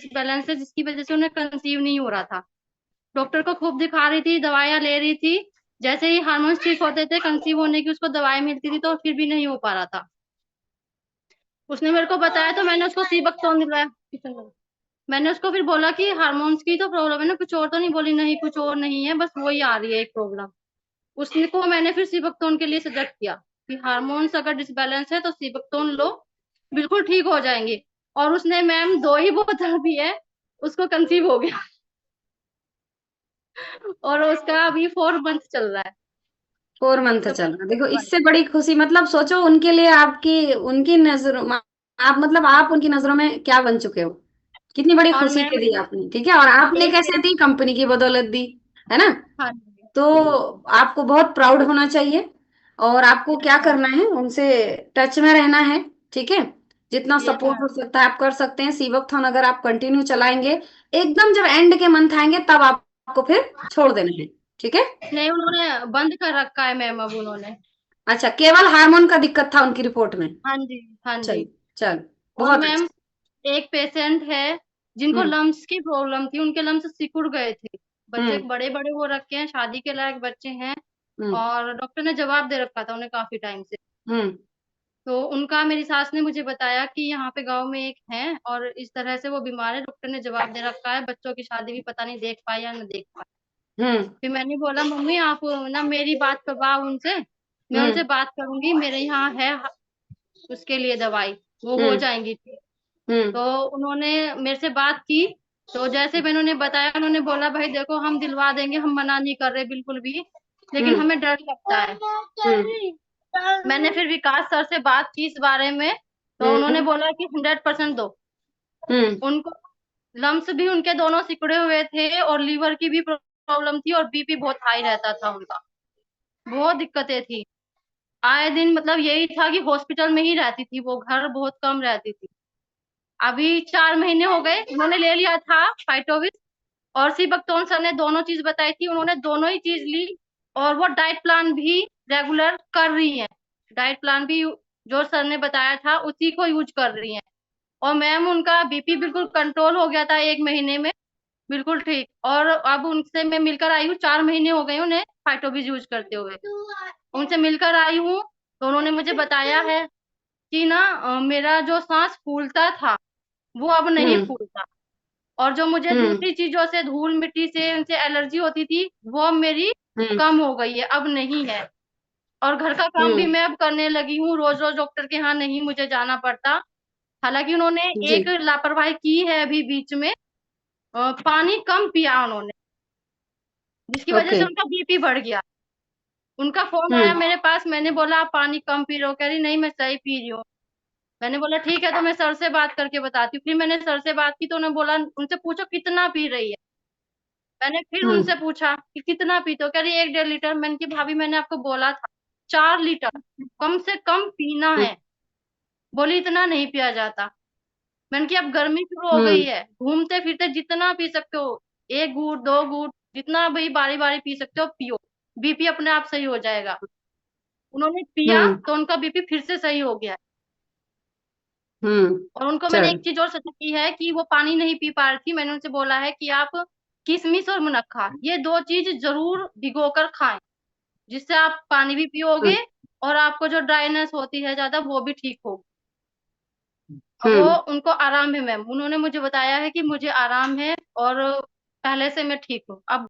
Disbalance है, जिसकी वजह से उन्हें कंसीव नहीं हो रहा था। डॉक्टर को खूब दिखा रही थी, दवाइयां ले रही थी, जैसे ही हार्मोन्स ठीक होते थे कंसीव होने की उसको दवाई मिलती थी, तो फिर भी नहीं हो पा रहा था। उसने मेरे को बताया तो मैंने उसको सीबकतोन दिलवाया। मैंने उसको फिर बोला कि हार्मोन्स की तो प्रॉब्लम है ना, कुछ और तो नहीं? बोली नहीं, कुछ और नहीं है, बस वही आ रही है एक प्रॉब्लम। उसने को मैंने फिर सीबकतोन के लिए सजेस्ट किया कि हार्मोन्स अगर डिसबैलेंस है तो सीबकतोन लो, बिल्कुल ठीक हो जाएंगे। और उसने मैम 2 ही बोतल दी है, उसको कंसीव हो गया। और उसका अभी 4 मंथ चल रहा है। 4 मंथ तो चल रहा, देखो इससे बड़ी खुशी, मतलब सोचो उनके लिए, आपकी उनकी नजरों आप, मतलब आप उनकी नजरों में क्या बन चुके हो, कितनी बड़ी और खुशी मैम दे दी आपने, ठीक है, और आपने एक कैसे दी, कंपनी की बदौलत दी, है ना। हाँ जी। तो आपको बहुत प्राउड होना चाहिए, और आपको क्या करना है, उनसे टच में रहना है, ठीक है। जितना ये तो सपोर्ट है। हो सकता है आप कर सकते हैं। सीवकथॉन अगर आप कंटिन्यू चलाएंगे, एकदम जब एंड के मंथ आएंगे तब आपको फिर छोड़ देना है, ठीक है। नहीं, उन्होंने बंद कर रखा है मैम अब उन्होंने। अच्छा, केवल हार्मोन का दिक्कत था उनकी रिपोर्ट में। हाँ जी। हाँ जी। चल, चल, और बहुत मैम अच्छा। एक पेशेंट है जिनको हम्म, लम्स की प्रॉब्लम थी, उनके लम्स सिकुड़ गए थे। बच्चे हम्म, बड़े बड़े हो रखे हैं, शादी के लायक बच्चे हैं। हम्म, और डॉक्टर ने जवाब दे रखा था उन्हें काफी टाइम से। हम्म, तो उनका मेरी सास ने मुझे बताया कि यहाँ पे गांव में एक है और इस तरह से वो बीमार है, डॉक्टर ने जवाब दे रखा है, बच्चों की शादी भी पता नहीं देख पाए या न देख पाए। हम्म, फिर मैंने बोला मम्मी आप ना मेरी बात करवाओ उनसे, मैं हम्म, उनसे बात करूंगी, मेरे यहाँ है उसके लिए दवाई, वो हो हम्म, जाएंगी ठीक। हम्म, तो उन्होंने मेरे से बात की। तो जैसे मैंने उन्हें बताया, उन्होंने बोला भाई देखो हम दिलवा देंगे, हम मना नहीं कर रहे बिल्कुल भी, लेकिन हम्म, हमें डर लगता है। हम्म, मैंने फिर विकास सर से बात की इस बारे में, तो उन्होंने हम्म, बोला कि 100% दो। हम्म, उनको लम्स भी उनके दोनों सिकुड़े हुए थे और लीवर की भी प्रॉब्लम थी और बीपी बहुत हाई रहता था उनका, बहुत दिक्कतें थी। आए दिन मतलब यही था कि हॉस्पिटल में ही रहती थी वो, घर बहुत कम रहती थी। अभी 4 महीने हो गए, उन्होंने ले लिया था फाइटोविस और सीबकतोन। सर ने दोनों चीज बताई थी, उन्होंने दोनों ही चीज ली। और वो डाइट प्लान भी रेगुलर कर रही हैं, डाइट प्लान भी जो सर ने बताया था उसी को यूज कर रही हैं। और मैम उनका बीपी बिल्कुल कंट्रोल हो गया था 1 महीने में, बिल्कुल ठीक। और अब उनसे मैं मिलकर आई हूँ, 4 महीने हो गए उन्हें फाइटोविज यूज करते हुए। उनसे मिलकर आई हूँ तो उन्होंने मुझे बताया है कि ना मेरा जो सांस फूलता था वो अब नहीं हम्म, फूलता। और जो मुझे हम्म, दूसरी चीजों से, धूल मिट्टी से, उनसे एलर्जी होती थी, वो अब मेरी हम्म, कम हो गई है, अब नहीं है। और घर का काम भी हम्म, मैं अब करने लगी हूँ, रोज रोज डॉक्टर के यहाँ नहीं मुझे जाना पड़ता। हालांकि उन्होंने जी, एक लापरवाही की है अभी बीच में, पानी कम पिया उन्होंने, जिसकी वजह ओके, से उनका बीपी बढ़ गया। उनका फोन आया हम्म, मेरे पास, मैंने बोला आप पानी कम पी रहे हो? कह रही नहीं मैं सही पी रही हूँ। मैंने बोला ठीक है, तो मैं सर से बात करके बताती हूँ। फिर मैंने सर से बात की तो उन्होंने बोला उनसे पूछो कितना पी रही है। मैंने फिर हम्म, उनसे पूछा कि कितना पीते हो? कह रही 1-1.5 लीटर। मैंने की भाभी मैंने आपको बोला था 4 लीटर कम से कम पीना हम्म, है। बोली इतना नहीं पिया जाता। मैंने की अब गर्मी शुरू हो गई हम्म, है, घूमते फिरते जितना पी सकते हो, 1 घूंट 2 घूंट जितना भी बारी बारी पी सकते हो पियो, बीपी अपने आप सही हो जाएगा। उन्होंने पिया हम्म, तो उनका बीपी फिर से सही हो गया। हम्म, और उनको मैंने एक चल, चीज और सजेस्ट की है कि वो पानी नहीं पी पा रही थी, मैंने उनसे बोला है कि आप किशमिश और मुनक्का ये 2 चीज जरूर भिगोकर खाएं, जिससे आप पानी भी पियोगे हम्म, और आपको जो ड्राइनेस होती है ज्यादा वो भी ठीक होगी। अब वो हम्म, उनको आराम है मैम, उन्होंने मुझे बताया है कि मुझे आराम है और पहले से मैं ठीक हूँ अब।